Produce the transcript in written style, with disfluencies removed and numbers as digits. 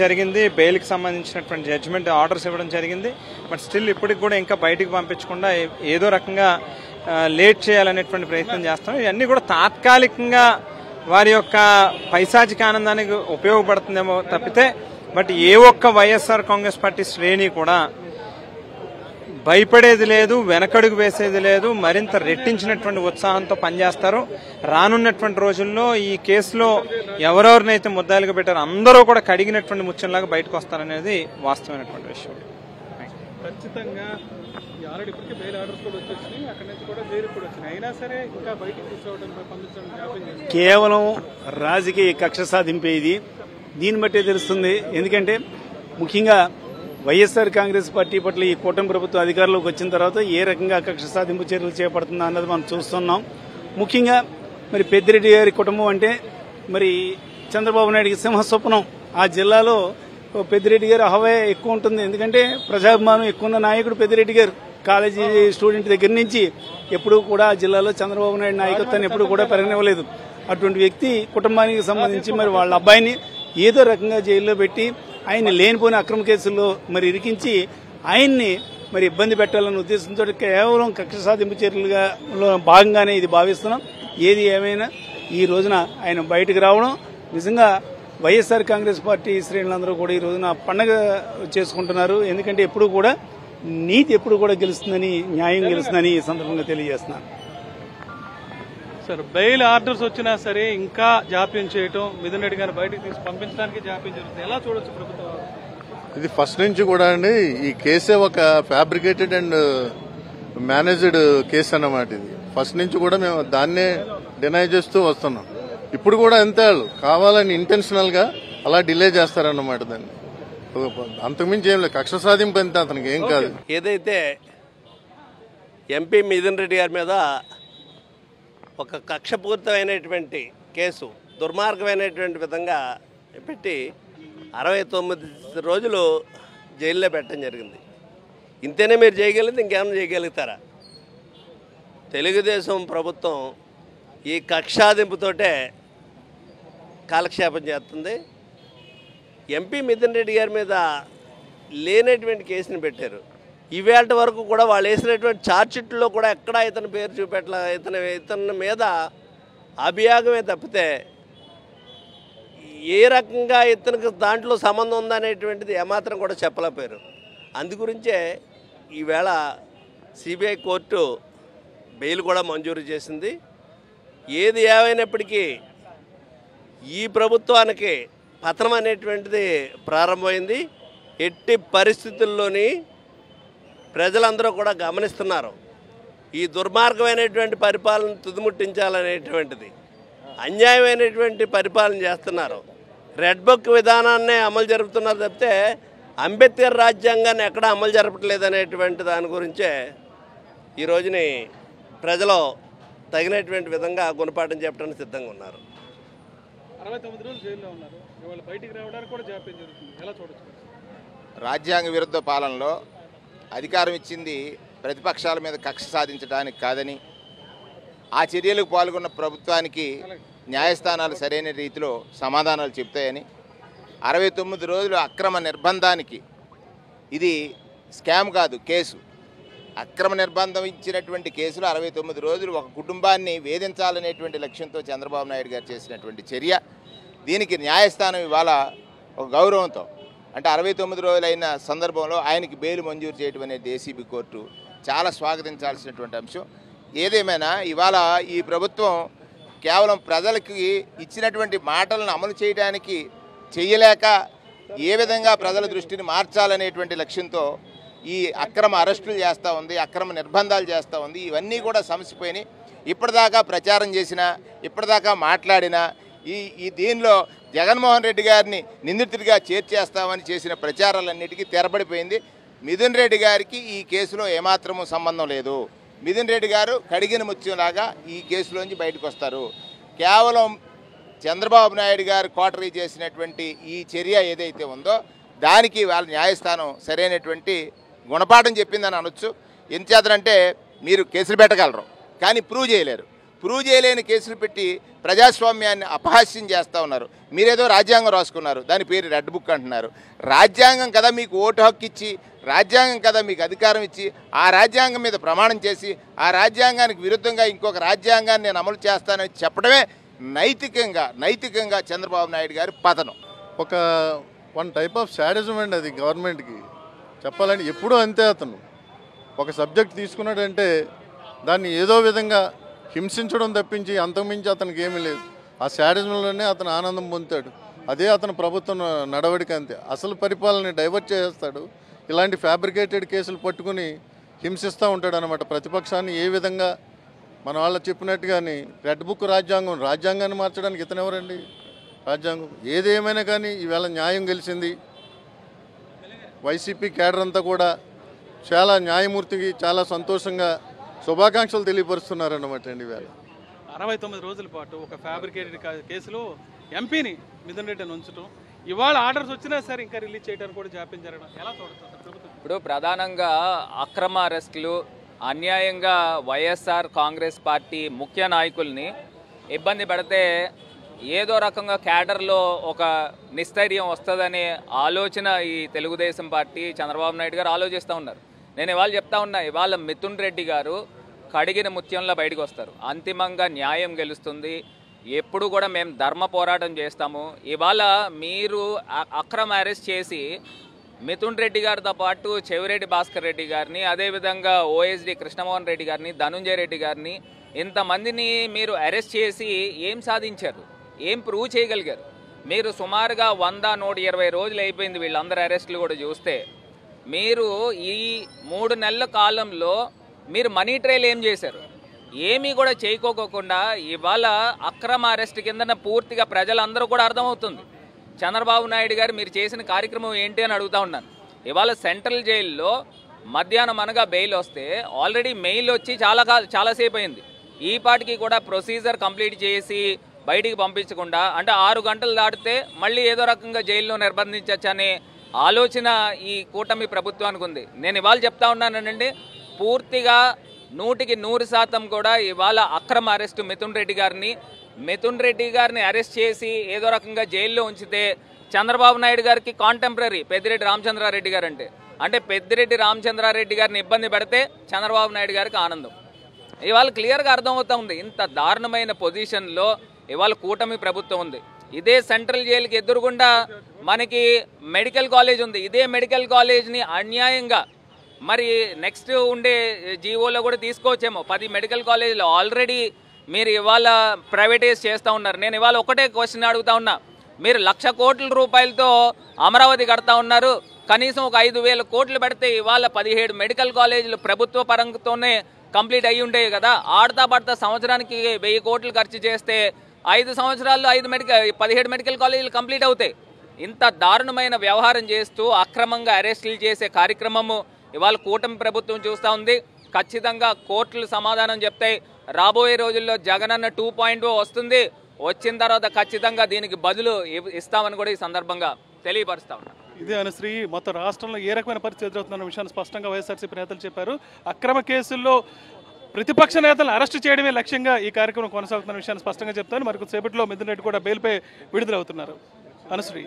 జరిగింది. బెయిల్కి సంబంధించినటువంటి judgement orders ఇవ్వడం జరిగింది. బట్ స్టిల్ ఇప్పటికి కూడా ఇంకా బయటికి పంపించకుండా ఏదో రకంగా లేట్ చేయాలనేటువంటి ప్రయత్నం చేస్తాం. ఇవన్నీ కూడా తాత్కాలికంగా వారి యొక్క పైశాచిక ఆనందానికి ఉపయోగపడుతుందేమో తప్పితే బట్ ఏ ఒక్క వైఎస్ఆర్ కాంగ్రెస్ పార్టీ శ్రేణి కూడా భయపడేది లేదు, వెనకడుగు వేసేది లేదు. మరింత రెట్టించినటువంటి ఉత్సాహంతో పనిచేస్తారు. రానున్నటువంటి రోజుల్లో ఈ కేసులో ఎవరెవరినైతే ముద్దాయిలుగా పెట్టారో అందరూ కూడా కడిగినటువంటి ముత్యంలాగా బయటకు వస్తారనేది వాస్తవమైనటువంటి విషయం. ఖచ్చితంగా ఆల్రెడీ ఇప్పటికే బెయిల్ ఆర్డర్స్ కూడా వచ్చేసినాయి, అక్కడి నుంచి కూడా జైలు కూడా వచ్చినాయి. అయినా సరే ఇంకా బయటకు తీసుకోవడం పంపించడం కేవలం రాజకీయ కక్ష సాధింపే ఇది. దీన్ని బట్టే తెలుస్తుంది. ఎందుకంటే ముఖ్యంగా వైఎస్ఆర్ కాంగ్రెస్ పార్టీ పట్ల ఈ కూటమి ప్రభుత్వం అధికారంలోకి వచ్చిన తర్వాత ఏ రకంగా కక్ష సాధింపు చర్యలు చేపడుతుందా అన్నది మనం చూస్తున్నాం. ముఖ్యంగా మరి పెద్దిరెడ్డి గారి కుటుంబం అంటే మరి చంద్రబాబు నాయుడికి సింహస్వప్నం. ఆ జిల్లాలో పెద్దిరెడ్డి గారు హవా ఎక్కువ ఉంటుంది. ఎందుకంటే ప్రజాభిమానం ఎక్కువ ఉన్న నాయకుడు పెద్దిరెడ్డి గారు. కాలేజీ స్టూడెంట్ దగ్గర నుంచి ఎప్పుడూ కూడా ఆ జిల్లాలో చంద్రబాబు నాయుడు నాయకత్వాన్ని ఎప్పుడూ కూడా పెరగనివ్వలేదు. అటువంటి వ్యక్తి కుటుంబానికి సంబంధించి మరి వాళ్ళ అబ్బాయిని ఏదో రకంగా జైల్లో పెట్టి ఆయన్ని లేనిపోయిన అక్రమ కేసుల్లో మరి ఇరికించి ఆయన్ని మరి ఇబ్బంది పెట్టాలన్న ఉద్దేశంతో కేవలం కక్ష సాధింపు చర్యలుగా భాగంగానే ఇది భావిస్తున్నాం. ఏది ఏమైనా ఈ రోజున ఆయన బయటకు రావడం నిజంగా వైఎస్ఆర్ కాంగ్రెస్ పార్టీ శ్రేణులందరూ కూడా ఈ రోజున పండగ చేసుకుంటున్నారు. ఎందుకంటే ఎప్పుడు కూడా నీతి ఎప్పుడు కూడా గెలుస్తుందని, న్యాయం గెలుస్తుందని ఈ సందర్భంగా తెలియజేస్తున్నాను. సార్, బెయిల్ ఆర్డర్స్ వచ్చినా సరే ఇంకా జాప్యం చేయటం, మిథున్ రెడ్డి గారిని బయటకు తీసి పంపించడానికి జాప్యం జరుగుతుంది. ఎలా చూడొచ్చు ప్రభుత్వం? ఇది ఫస్ట్ నుంచి కూడా అండి ఈ కేసే ఒక ఫ్యాబ్రికేటెడ్ అండ్ మేనేజ్డ్ కేసు అన్నమాట. ఇది ఫస్ట్ నుంచి కూడా మేము దాన్నే డినై చేస్తూ వస్తున్నాం. ఇప్పుడు కూడా అంతే, కావాలని ఇంటెన్షనల్ గా అలా డిలే చేస్తారన్నమాట. దాన్ని అంతకుమించి ఏం లేదు. కక్ష సాధింపు అంతే, అతనికి ఏం కాదు. ఏదైతే ఎంపీ మిథున్ రెడ్డి గారి మీద ఒక కక్షపూరితమైనటువంటి కేసు దుర్మార్గమైనటువంటి విధంగా పెట్టి 69 రోజులు జైల్లో పెట్టడం జరిగింది. ఇంతేనే మీరు చేయగలిగింది, ఇంకేమైనా చేయగలుగుతారా? తెలుగుదేశం ప్రభుత్వం ఈ కక్షాదింపుతోటే కాలక్షేపం చేస్తుంది. ఎంపీ మిథున్ రెడ్డి గారి మీద లేనటువంటి కేసుని పెట్టారు. ఇవేళ వరకు కూడా వాళ్ళు వేసినటువంటి ఛార్జ్షీట్లో కూడా ఎక్కడా ఇతని పేరు చూపెట్ల. ఇతని మీద అభియోగమే తప్పితే ఏ రకంగా ఇతనికి దాంట్లో సంబంధం ఉందనేటువంటిది ఏమాత్రం కూడా చెప్పలేకపోయారు. అందుగురించే ఈవేళ సిబిఐ కోర్టు బెయిల్ కూడా మంజూరు చేసింది. ఏది ఏమైనప్పటికీ ఈ ప్రభుత్వానికి పతనం అనేటువంటిది ప్రారంభమైంది. ఎట్టి పరిస్థితుల్లోని ప్రజలందరూ కూడా గమనిస్తున్నారు. ఈ దుర్మార్గమైనటువంటి పరిపాలన తుదిముట్టించాలనేటువంటిది, అన్యాయమైనటువంటి పరిపాలన చేస్తున్నారు. రెడ్ బుక్ విధానాన్నే అమలు జరుపుతున్నారు తప్పితే అంబేద్కర్ రాజ్యాంగాన్ని ఎక్కడా అమలు జరపట్లేదు అనేటువంటి దాని గురించే ఈ రోజుని ప్రజలు తగినటువంటి విధంగా గుణపాఠం చెప్పడానికి సిద్ధంగా ఉన్నారు. 69 రోజులు జైల్లో ఉన్నారు. ఇవాళ బయటికి రావడానికి కూడా జాప్యం జరుగుతుంది. ఎలా చూడొచ్చు? రాజ్యాంగ విరుద్ధ పాలనలో అధికారం ఇచ్చింది ప్రతిపక్షాల మీద కక్ష సాధించడానికి కాదని, ఆ చర్యలకు పాల్గొన్న ప్రభుత్వానికి న్యాయస్థానాలు సరైన రీతిలో సమాధానాలు చెప్తాయని, 69 రోజులు అక్రమ నిర్బంధానికి ఇది స్కామ్ కాదు, కేసు. అక్రమ నిర్బంధం ఇచ్చినటువంటి కేసులో 69 రోజులు ఒక కుటుంబాన్ని వేధించాలనేటువంటి లక్ష్యంతో చంద్రబాబు నాయుడు గారు చేసినటువంటి చర్య. దీనికి న్యాయస్థానం ఇవాళ ఒక గౌరవంతో, అంటే 69 రోజులైన సందర్భంలో ఆయనకి బెయిల్ మంజూరు చేయడం అనేది ఏసీబీ కోర్టు చాలా స్వాగతించాల్సినటువంటి అంశం. ఏదేమైనా ఇవాళ ఈ ప్రభుత్వం కేవలం ప్రజలకి ఇచ్చినటువంటి మాటలను అమలు చేయడానికి చేయలేక ఏ విధంగా ప్రజల దృష్టిని మార్చాలనేటువంటి లక్ష్యంతో ఈ అక్రమ అరెస్టులు చేస్తూ ఉంది, అక్రమ నిర్బంధాలు చేస్తూ ఉంది. ఇవన్నీ కూడా సమసిపోయినాయి. ఇప్పటిదాకా ప్రచారం చేసినా, ఇప్పటిదాకా మాట్లాడినా ఈ దీనిలో జగన్మోహన్ రెడ్డి గారిని నిందితుడిగా చేర్చేస్తామని చేసిన ప్రచారాలన్నిటికీ తెరబడిపోయింది. మిథున్ రెడ్డి గారికి ఈ కేసులో ఏమాత్రమూ సంబంధం లేదు. మిథున్ రెడ్డి గారు కడిగిన ముత్యంలాగా ఈ కేసులోంచి బయటకు వస్తారు. కేవలం చంద్రబాబు నాయుడు గారు కోటరీ చేసినటువంటి ఈ చర్య ఏదైతే ఉందో దానికి వాళ్ళ న్యాయస్థానం సరైనటువంటి గుణపాఠం చెప్పిందని అనొచ్చు. ఎంచేతనంటే మీరు కేసులు పెట్టగలరు కానీ ప్రూవ్ చేయలేరు. ప్రూవ్ చేయలేని కేసులు పెట్టి ప్రజాస్వామ్యాన్ని అపహాస్యం చేస్తూ ఉన్నారు. మీరేదో రాజ్యాంగం రాసుకున్నారు, దాని పేరు రెడ్ బుక్ అంటున్నారు. రాజ్యాంగం కదా మీకు ఓటు హక్కు ఇచ్చి, రాజ్యాంగం కదా మీకు అధికారం ఇచ్చి, ఆ రాజ్యాంగం మీద ప్రమాణం చేసి ఆ రాజ్యాంగానికి విరుద్ధంగా ఇంకొక రాజ్యాంగాన్ని నేను అమలు చేస్తానని చెప్పడమే నైతికంగా చంద్రబాబు నాయుడు గారి పతనం. ఒక వన్ టైప్ ఆఫ్ శాడిజం అండి అది గవర్నమెంట్కి చెప్పాలంటే. ఎప్పుడూ అంతే, అతను ఒక సబ్జెక్ట్ తీసుకున్నాడంటే దాన్ని ఏదో విధంగా హింసించడం తప్పించి అంతకుమించి అతనికి ఏమీ లేదు. ఆ శాడిజంలోనే అతను ఆనందం పొందుతాడు. అదే అతను ప్రభుత్వం నడవడిక అంతే. అసలు పరిపాలనని డైవర్ట్ చేస్తాడు. ఇలాంటి ఫ్యాబ్రికేటెడ్ కేసులు పట్టుకుని హింసిస్తూ ఉంటాడు అనమాట ప్రతిపక్షాన్ని. ఏ విధంగా మన వాళ్ళు చెప్పినట్టుగాని రెడ్ బుక్ రాజ్యాంగాన్ని మార్చడానికి ఇతనెవరండి? రాజ్యాంగం ఏదేమైనా కానీ ఈవేళ న్యాయం గెలిచింది. వైసీపీ కేడర్ అంతా కూడా చాలా న్యాయమూర్తికి చాలా సంతోషంగా శుభాకాంక్షలు తెలియపరుస్తున్నారన్నమాట అండి. ఈవేళ 69 రోజుల పాటు ఒక ఫ్యాబ్రికేటెడ్ కేసులో ఎంపీని మిథున్ రెడ్డిని ఉంచడం, ఇవాళ ఆర్డర్స్ వచ్చినా సరే ఇంకా రిలీజ్ చేయడానికి కూడా జాప్యం జరగడం ఎలా చూడొచ్చు ప్రభుత్వం? ఇప్పుడు ప్రధానంగా అక్రమ అరెస్టులు, అన్యాయంగా వైఎస్ఆర్ కాంగ్రెస్ పార్టీ ముఖ్య నాయకుల్ని ఇబ్బంది పెడితే ఏదో రకంగా క్యాడర్లో ఒక నిస్థైర్యం వస్తుందనే ఆలోచన ఈ తెలుగుదేశం పార్టీ చంద్రబాబు నాయుడు గారు ఆలోచిస్తూ ఉన్నారు. నేను ఇవాళ చెప్తా ఉన్నా, ఇవాళ మిథున్ రెడ్డి గారు కడిగిన ముత్యంలో బయటకు వస్తారు. అంతిమంగా న్యాయం గెలుస్తుంది. ఎప్పుడు కూడా మేము ధర్మ పోరాటం చేస్తాము. ఇవాళ మీరు అక్రమ అరెస్ట్ చేసి మిథున్ రెడ్డి గారితో పాటు చెవిరెడ్డి భాస్కర్ రెడ్డి గారిని, అదేవిధంగా ఓఎస్డి కృష్ణమోహన్ రెడ్డి గారిని, ధనుంజయ రెడ్డి గారిని, ఇంతమందిని మీరు అరెస్ట్ చేసి ఏం సాధించారు? ఏం ప్రూవ్ చేయగలిగారు? మీరు సుమారుగా 100-120 రోజులు అయిపోయింది వీళ్ళందరూ అరెస్టులు కూడా చూస్తే. మీరు ఈ 3 నెలల కాలంలో మీరు మనీ ట్రయల్ ఏం చేశారు? ఏమీ కూడా చేయకోకుండా ఇవాళ అక్రమ అరెస్ట్ కింద పూర్తిగా ప్రజలందరూ కూడా అర్థమవుతుంది చంద్రబాబు నాయుడు గారు మీరు చేసిన కార్యక్రమం ఏంటి అని అడుగుతా ఉన్నాను. ఇవాళ సెంట్రల్ జైల్లో మధ్యాహ్నం అనగా బెయిల్ వస్తే ఆల్రెడీ మెయిల్ వచ్చి చాలాసేపు అయింది. ఈ పాటికి కూడా ప్రొసీజర్ కంప్లీట్ చేసి బయటికి పంపించకుండా, అంటే 6 గంటలు దాటితే మళ్ళీ ఏదో రకంగా జైల్లో నిర్బంధించవచ్చు అనే ఆలోచన ఈ కూటమి ప్రభుత్వానికి ఉంది. నేను ఇవాళ చెప్తా ఉన్నానండి, పూర్తిగా 100% కూడా ఇవాళ అక్రమ అరెస్టు మిథున్ రెడ్డి గారిని అరెస్ట్ చేసి ఏదో రకంగా జైల్లో ఉంచితే చంద్రబాబు నాయుడు గారికి కాంటెంపరీ పెద్దిరెడ్డి రామచంద్రారెడ్డి గారు అంటే పెద్దిరెడ్డి రామచంద్రారెడ్డి గారిని ఇబ్బంది పెడితే చంద్రబాబు నాయుడు గారికి ఆనందం. ఇవాళ క్లియర్గా అర్థమవుతూ ఉంది. ఇంత దారుణమైన పొజిషన్లో ఇవాళ కూటమి ప్రభుత్వం ఉంది. ఇదే సెంట్రల్ జైలుకి ఎదురుగుండా మనకి మెడికల్ కాలేజ్ ఉంది. ఇదే మెడికల్ కాలేజ్ని అన్యాయంగా మరి నెక్స్ట్ ఉండే జీవోలో కూడా తీసుకోవచ్చేమో. 10 మెడికల్ కాలేజీలు ఆల్రెడీ మీరు ఇవాళ ప్రైవేటైజ్ చేస్తూ ఉన్నారు. నేను ఇవాళ ఒకటే క్వశ్చన్ అడుగుతా ఉన్నా, మీరు 1,00,000 కోట్ల రూపాయలతో అమరావతి కడతా ఉన్నారు. కనీసం ఒక 5,000 కోట్లు పెడితే ఇవాళ 17 మెడికల్ కాలేజీలు ప్రభుత్వ పరంగాతోనే కంప్లీట్ అయ్యి ఉండేవి కదా. ఆడతా పడతా సంవత్సరానికి 1000 కోట్లు ఖర్చు చేస్తే 5 సంవత్సరాల్లో 17 మెడికల్ కాలేజీలు కంప్లీట్ అవుతాయి. ఇంత దారుణమైన వ్యవహారం చేస్తూ అక్రమంగా అరెస్టులు చేసే కార్యక్రమము ఇవాళ కూటమి ప్రభుత్వం చూస్తూ ఉంది. ఖచ్చితంగా కోర్టులు సమాధానం చెప్తాయి. రాబోయే రోజుల్లో జగనన్న 2.0 వస్తుంది. వచ్చిన తర్వాత ఖచ్చితంగా దీనికి బదులు ఇస్తామని కూడా ఈ సందర్భంగా తెలియపరుస్తా ఉన్నాను. ఇదే అనుశ్రీ, మొత్తం రాష్ట్రంలో ఏ రకమైన పరిస్థితి ఎదురవుతుందన్న విషయాన్ని స్పష్టంగా వైఎస్ఆర్సీపీ నేతలు చెప్పారు. అక్రమ కేసుల్లో ప్రతిపక్ష నేతలను అరెస్టు చేయడమే లక్ష్యంగా ఈ కార్యక్రమం కొనసాగుతున్న విషయాన్ని స్పష్టంగా చెప్తాను. మరి కొద్దిసేపట్లో మిథున్ రెడ్డి కూడా బెయిల్పై విడుదలవుతున్నారు. అనుశ్రీ.